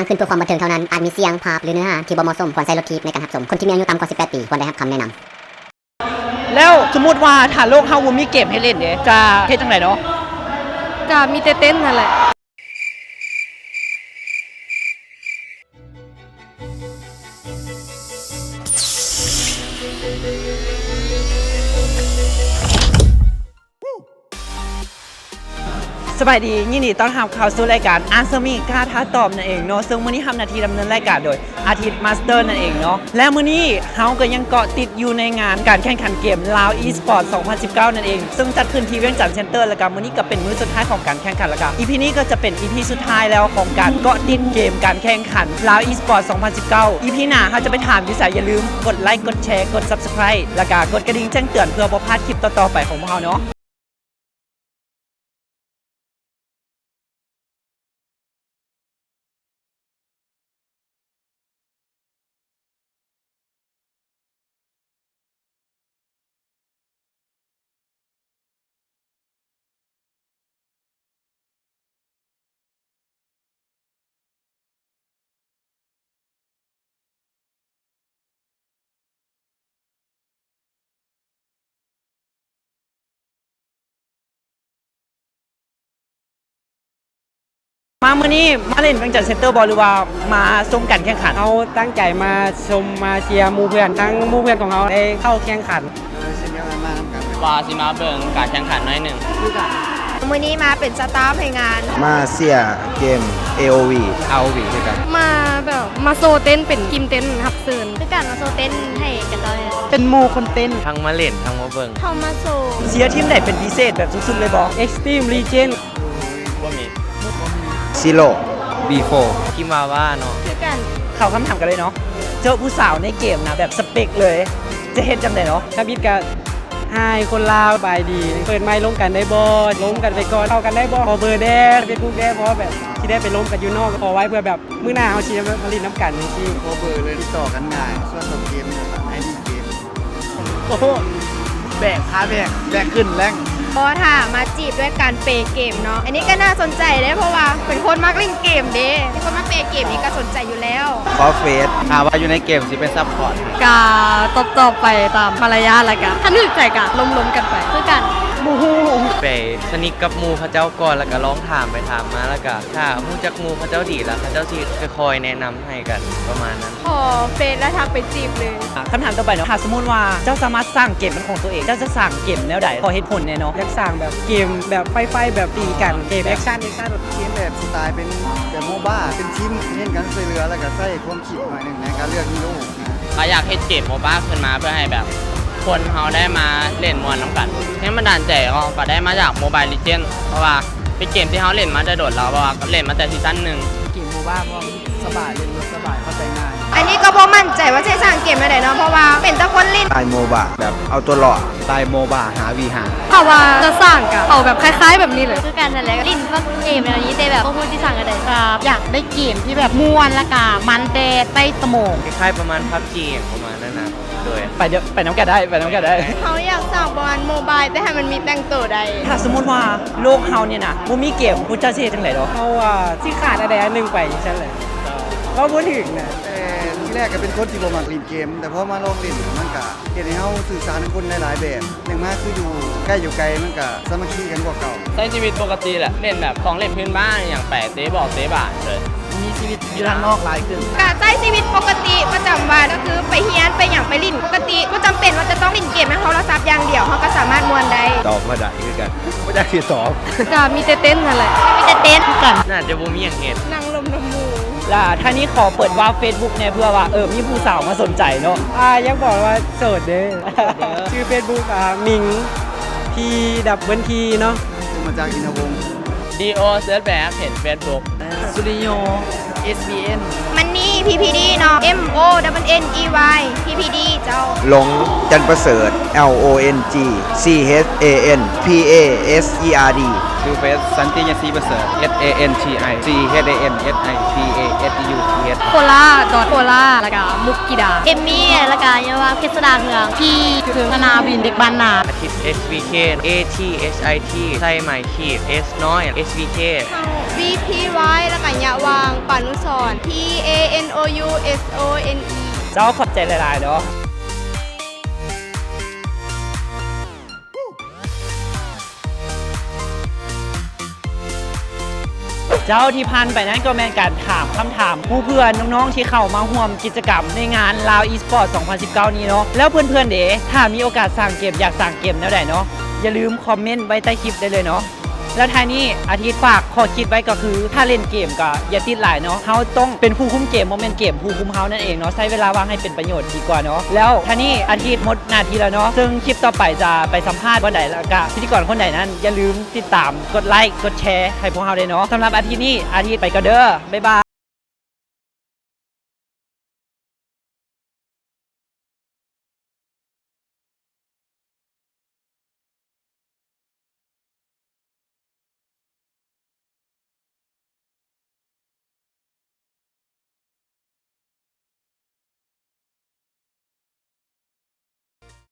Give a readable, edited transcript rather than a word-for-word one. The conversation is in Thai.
างขึ้นเพื่อความบันเทิงเท่านั้นอาจมีเสียงภาพหรือเนื้อหาที่บ่เหมาะสมควรใช้ลดคลิปในการรับชมคนที่มีอายุต่ำกว่า18 ปีควรได้รับคำแนะนำแล้วสมมุติว่าถ้าโลกเฮาบ่มีเกมให้เล่นเด้จะเฮ็ดจังไดเนาะก็มีแต่เต้นนั่นแหละสบายดียินดีต้อนรับเข้าสู่รายการ Answer Me กล้าท้าตอบนั่นเองเนาะซึ่งมื้อนี้ทำหน้าที่ดำเนินรายการโดยอาทิตย์มาสเตอร์นั่นเองเนาะและมื้อนี้เฮาก็ยังเกาะติดอยู่ในงานการแข่งขันเกม Lao Esports 2019 นั่นเองซึ่งจัดขึ้นที่เวียงจันทร์เซ็นเตอร์แล้วก็มื้อนี้ก็เป็นมื้อสุดท้ายของการแข่งขันแล้วก็ EP นี้ก็จะเป็น EP สุดท้ายแล้วของการเกาะติดเกมการแข่งขัน Lao Esports 2019 EP หน้าเฮาจะไปถามอยู่ไสอย่าลืมกดไลค์กดแชร์กด Subscribe แล้วก็กดกระดิ่งแจ้งเตือนเพื่อบ่พลาดคลิปต่อๆไปของพวกเราเนาะมามื้อนี้มาเล่นเวียงจันทร์เซ็นเตอร์บ่หรือว่ามาชมการแข่งขันเราตั้งใจมาชมมาเชียร์หมู่เพื่อนทั้งหมู่เพื่อนของเราได้เข้าแข่งขันว่าสิมาเบิ่งการแข่งขันหน่อยหนึ่งมื้อนี้มาเป็นสตาฟให้งานมาเสียเกม AOV ด้วยกันมาแบบมาโซเต้นเป็นทีมเต้นรับเชิญคือการมาโซเต้นให้กันเลยเป็นหมู่คนเต้นทั้งมาเล่นทั้งมาเบิ่งเข้ามาโซเชียร์ทีมไหนเป็นพิเศษแบบสุดๆเลยบ่ Extreme Legend บ่มีซิโร่ B4 ที่มาว่าเนาะคือกันเข้าคำถามกันเลยเนาะเจอผู้สาวในเกมนะแบบสเปคเลยจะเฮ็ดจังได๋เนาะถ้าบิดก็ให้คนลาวบายดีเปิดไมค์ล้มกันได้บ่ล้มกันไปก่อนเข้ากันได้บ่พอเบอร์แดงเป็นกูแดงเพราะแบบที่ได้ไปล้มกันอยู่นอกก็พอไว้เพื่อแบบมื้อหน้าเฮาสิมาลินน้ำกันจังซี่พอเบอร์เลยติดต่อกันง่ายส่วนเกมเนี่ยให้ดีเกมโอ้โหแบกขึ้นแรงพอถ้ามาจีบด้วยการเปย์เกมเนาะอันนี้ก็น่าสนใจเด้เพราะว่าเป็นคนมักเล่นเกมเด้เป็นคนมักเปย์เกมนี่ก็สนใจอยู่แล้วขอเฟซถามว่าอยู่ในเกมสิเป็นซัพพอร์ตกาตอบไปตามมารยาทแล้วก็ถ้านึกใจก็ล้มกันไปคือกันไปสนิทกับหมู่เขาเจ้าก่อนแล้วก็ร้องถามไปถามมาแล้วก็ถ้าฮู้จักหมู่เขาเจ้าดีแล้วเขาเจ้าสิคอยแนะนำให้กันประมาณนั้นพอเฟซแล้วทักไปจีบเลยคำถามต่อไปเนาะถ้าสมมุติว่าเจ้าสามารถสร้างเกมเป็นของตัวเองเจ้าจะสร้างเกมแนวใดขอเหตุผลแน่เนาะอยากสร้างแบบเกมแบบไฟแบบตีกันเกมแอคชั่นเกมแบบสไตล์เป็นแบบโมบ้าเป็นทีมเล่นกันช่วยเหลือแล้วก็ใช้ความคิดหน่อยนึงในการเลือกฮีโร่เขาอยากเฮ็ดเกมโมบ้าขึ้นมาเพื่อให้แบบคนเขาได้มาเล่นมวนน้ำกันให้มันดันใจก็ได้มาจาก Mobile Legends เพราะว่าเป็นเกมที่เขาเล่นมาได้โดดแล้วเพราะว่าเล่นมาแต่ซีซั่น1เกมโมบ้าเพราะสบายเล่นสบายเข้าใจง่ายอันนี้ก็บ่มั่นใจว่าใช่สร้างเกมได้เนาะเพราะว่าเป็นแต่คนเล่นสไตล์โมบ้าแบบเอาตัวรอดสไตล์โมบ้าหาวีหาเพราะว่าจะสร้างกับเอาแบบคล้ายๆแบบนี้เลยคือการนั่นแหละลิ้นว่าเกมแบบนี้แต่แบบบ่ฮู้ที่สร้างกันได้ครับอยากได้เกมที่แบบม่วนและก็มันเตะใต้สมองคล้ายๆประมาณ PUBG ประมาณนั้นนะโดยไปน้ำกันได้เขาอยากสร้างบอลโมบายแต่ให้มันมีแต่งตัวใดถ้าสมมุติว่าโลกเฮาเนี่ยนะบ่มีเกมผู้เจ้าสิเฮ็ดจังได๋เนาะเพราะว่าที่ขาดอะไรอันนึงไปซั่นเลยเราบ่ถึงนะที่แรกก็เป็นคนที่บ่มักเล่นเกมแต่พอมาลองเล่นมันก็เฮ็ดให้เฮาสื่อสารกับคนหลายๆแบบอย่างมากคืออยู่ใกล้อยู่ไกลมันก็สามัคคีกันกว่าเก่าใช้ชีวิตปกติแหละเล่นแบบของเล่นพื้นบ้านอย่างแปะเตะบอกเตะบาทเลยมีชีวิตอยู่ทางนอกหลายขึ้นการใช้ชีวิตปกติประจำวันก็คือไปเฮียนไปอย่างไปลิ้นปกติก็จำเป็นว่าจะต้องเล่นเกมในโทรศัพท์อย่างเดียวเขาก็สามารถม่วนได้ตอบมาได้คือกันบ่ได้สิตอบก็มีแต่เต้นนั่นแหละมีแต่เต้นกันน่าจะบ่มีหยังเฮ็ดนั่งลมน้ำมูล่ะท่านี้ขอเปิดว่า Facebook เนี่ยเพื่อว่ามีผู้สาวมาสนใจเนาะยังบอกว่าโสดเด้ชื่อ Facebook มิงพีดับเบิลทีเนาะมาจากอินทวงศ์ DO เสิร์ชแบบเพจ Facebook สุริโย SBN มันนี่ PPD เนาะ MONNEY PPD เจ้าหลงจันประเสริฐ LONG CHANPASERD ชื่อเฟซสันติยศรีประเสริฐ SANTICHANSEDUTH โคลาโคลาแล้วก็มุกกิดาเอมมี่แล้วก็ยาวาเพชรดาเมืองพี่ถึงธนาวินเด็กบ้านนาอาทิตย์ SVK ATSIT ไส้ใหม่ขีด S น้อย SVK VPY แล้ว ปัญญาวางปานุสรณ์ PANOUSONE เจ้าขอบใจหลายๆเนาะเจ้าที่พันไปนั้นก็แม่นการถามคำถามผู้เพื่อนน้องๆที่เข้ามาร่วมกิจกรรมในงาน Lao Esport 2019 นี้เนาะแล้วเพื่อนๆเด๋ถ้ามีโอกาสสั่งเกมอยากสั่งเกมแนวใดเนาะอย่าลืมคอมเมนต์ไว้ใต้คลิปได้เลยเนาะแล้วท้ายนี้อาทิตย์ฝากข้อคิดไว้ก็คือถ้าเล่นเกมก็อย่าติดหลายเนาะเฮาต้องเป็นผู้คุมเกมโมเมนต์เกมผู้คุมเฮานั่นเองเนาะใช้เวลาว่างให้เป็นประโยชน์ดีกว่าเนาะแล้วท่านี้อาทิตย์หมดหน้าที่แล้วเนาะซึ่งคลิปต่อไปจะไปสัมภาษณ์คนใดแล้วก็พิธีกรคนใดนั้นอย่าลืมติดตามกดไลค์กดแชร์ให้พวกเฮาด้วยเนาะสำหรับอาทิตย์นี้อาทิตย์ไปก็เด้อบ๊ายบาย